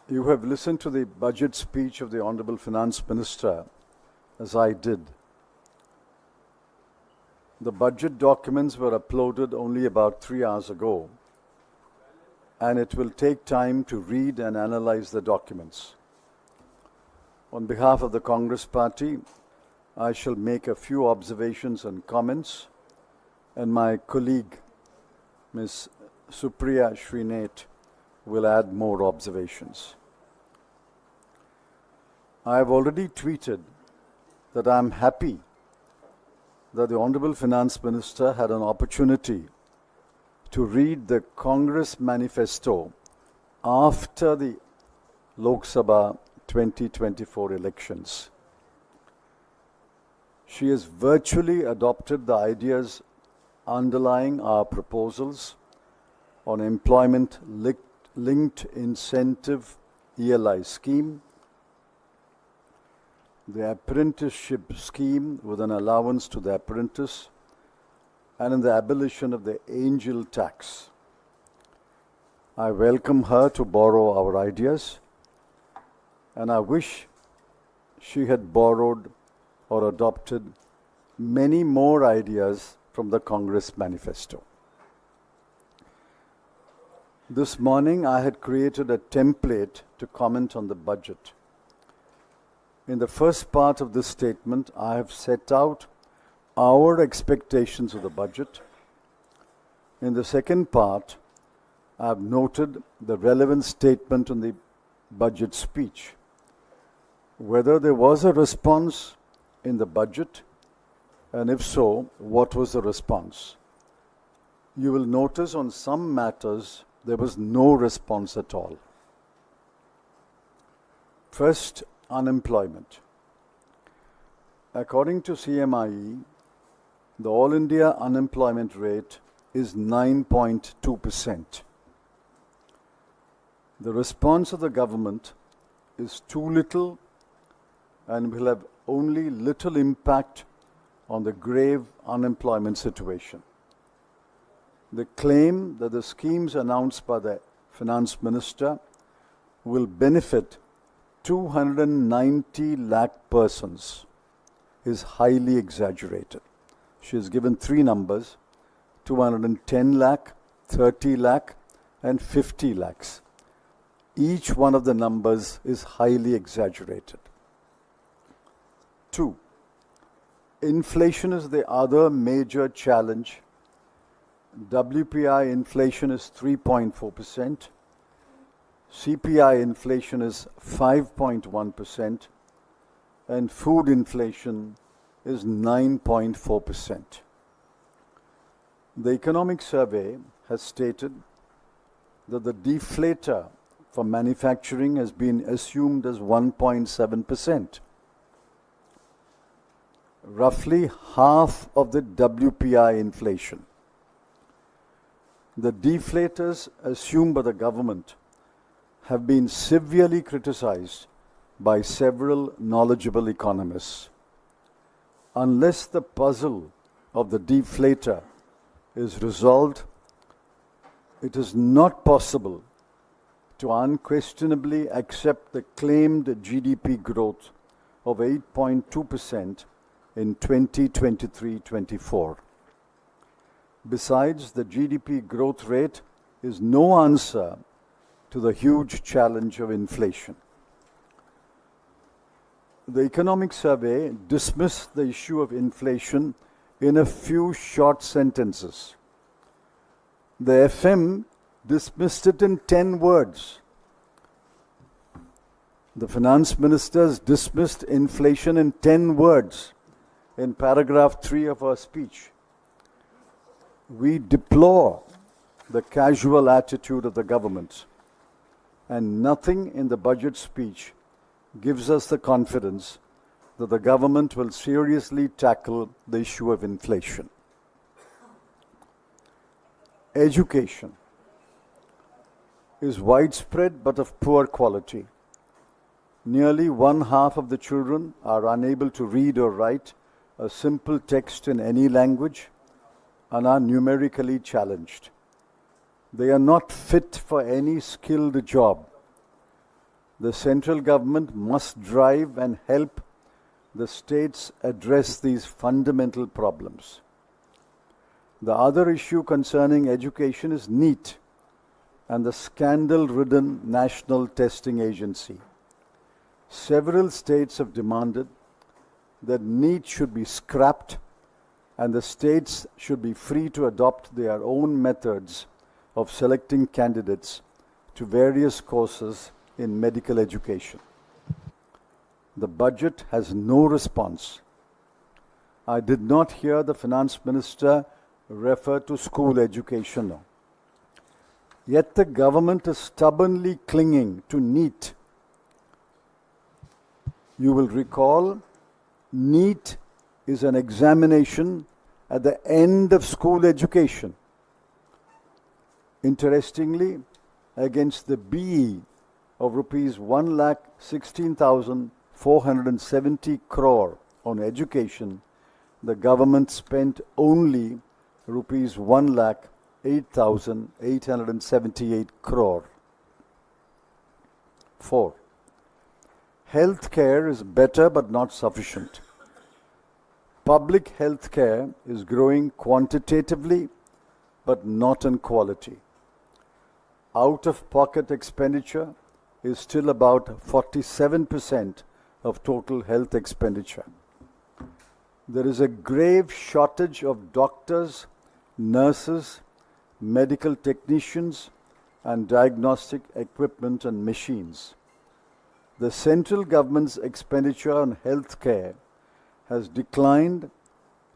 You have listened to the budget speech of the Honorable Finance Minister, as I did. The budget documents were uploaded only about 3 hours ago, and it will take time to read and analyze the documents. On behalf of the Congress Party, I shall make a few observations and comments, and my colleague, Ms. Supriya Srinath, will add more observations. I have already tweeted that I am happy that the Honorable Finance Minister had an opportunity to read the Congress manifesto after the Lok Sabha 2024 elections. She has virtually adopted the ideas underlying our proposals on employment-linked incentive ELI scheme, the apprenticeship scheme with an allowance to the apprentice, and in the abolition of the angel tax. I welcome her to borrow our ideas, and I wish she had borrowed or adopted many more ideas from the Congress manifesto. This morning, I had created a template to comment on the budget. In the first part of this statement, I have set out our expectations of the budget. In the second part, I have noted the relevant statement on the budget speech, whether there was a response in the budget, and if so, what was the response. You will notice on some matters there was no response at all. First, unemployment. According to CMIE, the All India unemployment rate is 9.2%. The response of the government is too little and will have only little impact on the grave unemployment situation. The claim that the schemes announced by the Finance Minister will benefit 290 lakh persons is highly exaggerated. She has given three numbers: 210 lakh, 30 lakh, and 50 lakhs. Each one of the numbers is highly exaggerated. 2. Inflation is the other major challenge. WPI inflation is 3.4%. CPI inflation is 5.1%. And food inflation is 9.4%. The Economic Survey has stated that the deflator for manufacturing has been assumed as 1.7%. Roughly half of the WPI inflation. The deflators assumed by the government have been severely criticized by several knowledgeable economists. Unless the puzzle of the deflator is resolved, it is not possible to unquestionably accept the claimed GDP growth of 8.2% in 2023-24. Besides, the GDP growth rate is no answer to the huge challenge of inflation. The Economic Survey dismissed the issue of inflation in a few short sentences. The FM dismissed it in 10 words. The Finance Minister's dismissed inflation in 10 words in paragraph 3 of her speech. We deplore the casual attitude of the government, and nothing in the budget speech gives us the confidence that the government will seriously tackle the issue of inflation. Education is widespread but of poor quality. Nearly one half of the children are unable to read or write a simple text in any language and are numerically challenged. They are not fit for any skilled job. The central government must drive and help the states address these fundamental problems. The other issue concerning education is NEET and the scandal-ridden National Testing Agency. Several states have demanded that NEET should be scrapped and the states should be free to adopt their own methods of selecting candidates to various courses in medical education. The budget has no response. I did not hear the finance minister refer to school education. Yet the government is stubbornly clinging to NEET. You will recall, NEET is an examination at the end of school education. Interestingly, against the BE of rupees 1,16,470 crore on education, the government spent only rupees 1,08,878 crore. 4. Health care is better but not sufficient. Public health care is growing quantitatively but not in quality. Out-of-pocket expenditure is still about 47% of total health expenditure. There is a grave shortage of doctors, nurses, medical technicians, and diagnostic equipment and machines. The central government's expenditure on health care has declined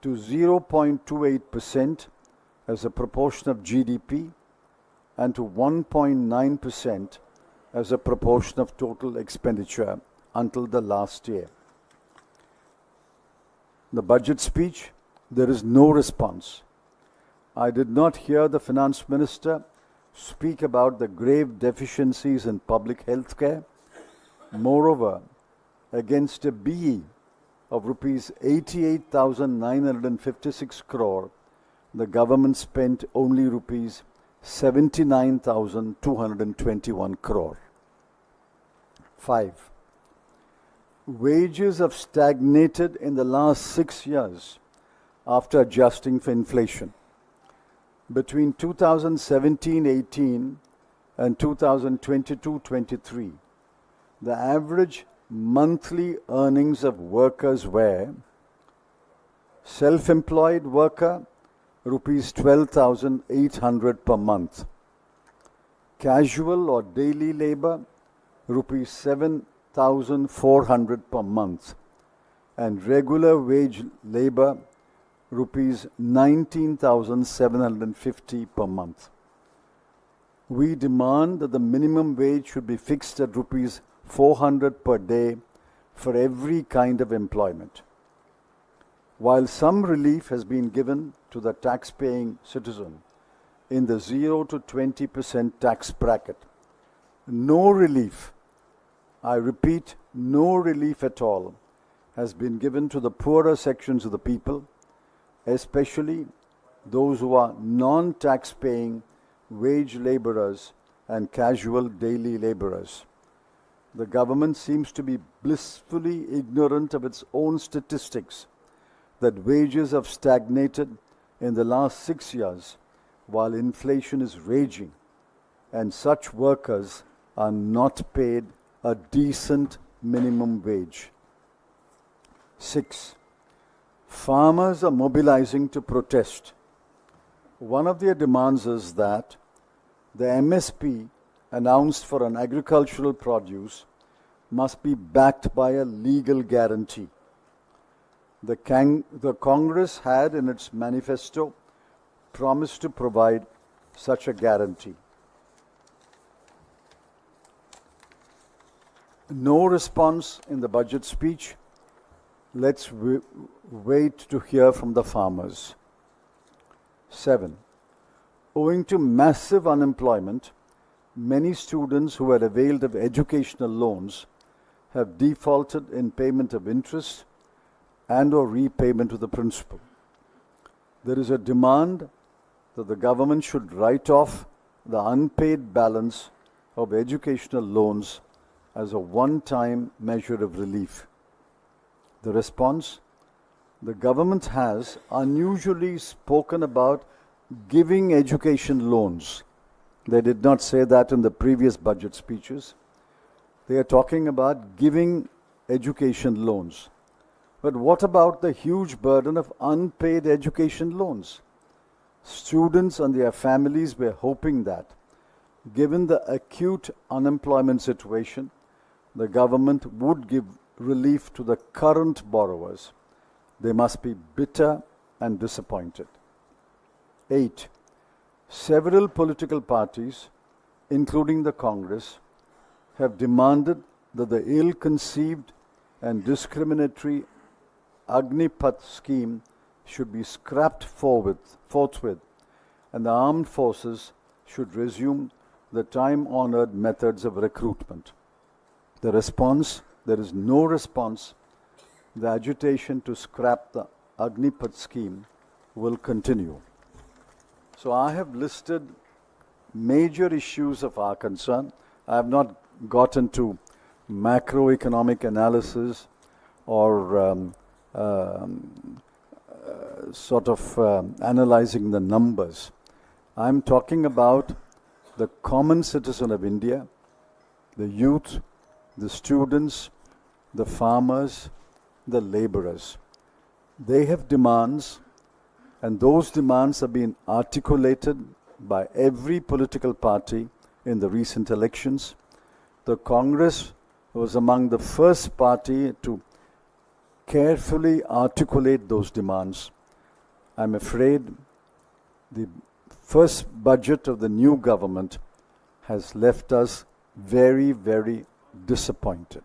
to 0.28% as a proportion of GDP and to 1.9% as a proportion of total expenditure until the last year. The budget speech, there is no response. I did not hear the finance minister speak about the grave deficiencies in public health care. Moreover, against a BE of rupees 88,956 crore, the government spent only rupees 79,221 crore. 5. Wages have stagnated in the last 6 years after adjusting for inflation. Between 2017-18 and 2022-23, the average monthly earnings of workers were: self-employed worker, rupees 12,800 per month; casual or daily labor, rupees 7,400 per month; and regular wage labor, rupees 19,750 per month. We demand that the minimum wage should be fixed at rupees 400 per day for every kind of employment. While some relief has been given to the tax-paying citizen in the 0 to 20% tax bracket, no relief, I repeat, no relief at all, has been given to the poorer sections of the people, especially those who are non-tax-paying wage laborers and casual daily laborers. The government seems to be blissfully ignorant of its own statistics that wages have stagnated in the last 6 years while inflation is raging, and such workers are not paid a decent minimum wage. 6. Farmers are mobilizing to protest. One of their demands is that the MSP announced for an agricultural produce must be backed by a legal guarantee. The Congress had in its manifesto promised to provide such a guarantee. No response in the budget speech. Let's wait to hear from the farmers. 7. Owing to massive unemployment, many students who had availed of educational loans have defaulted in payment of interest and or repayment to the principal. There is a demand that the government should write off the unpaid balance of educational loans as a one-time measure of relief. The response? The government has unusually spoken about giving education loans. They did not say that in the previous budget speeches. They are talking about giving education loans. But what about the huge burden of unpaid education loans? Students and their families were hoping that, given the acute unemployment situation, the government would give relief to the current borrowers. They must be bitter and disappointed. 8. Several political parties, including the Congress, have demanded that the ill-conceived and discriminatory Agnipath scheme should be scrapped forthwith, and the armed forces should resume the time-honored methods of recruitment. The response? There is no response. The agitation to scrap the Agnipath scheme will continue. So I have listed major issues of our concern. I have not got into macroeconomic analysis or analyzing the numbers. I'm talking about the common citizen of India, the youth, the students, the farmers, the laborers. They have demands, and those demands have been articulated by every political party in the recent elections. The Congress was among the first party to carefully articulate those demands. I'm afraid the first budget of the new government has left us very, very disappointed.